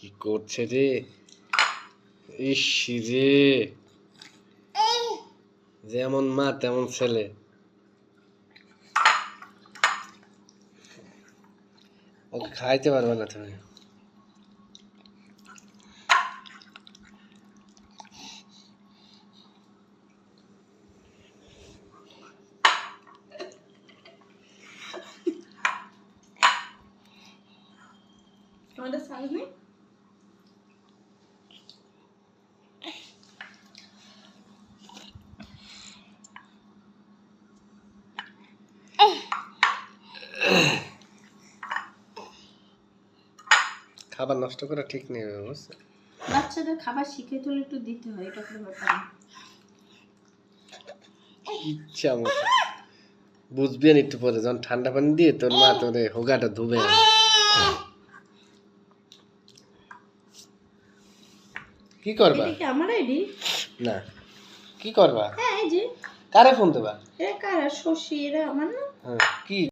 কি করছে রে? ইস রে, যেমন মা তেমন ছেলে। ওকে খাইতে পারবে না তুমি। তোমাদের সাজ নেই? খাবার নষ্ট করা ঠিক নেই, বুঝছো? বাচ্চাদের খাবার শিখে তুলে একটু দিতে হয়, এটা কোনো ব্যাপার না। ইচ্ছা মতো বুঝবি না একটু পরে, যখন ঠান্ডা পানি দিয়ে তোর মা তোর হোগাটা ধুবে আনে। কি করবা? এটা কি আমার আইডি? না, কি করবা? হ্যাঁ, এই যে কারে ফোন দেবা? এরা কারা? শশী, এরা আমার না? হ্যাঁ, কি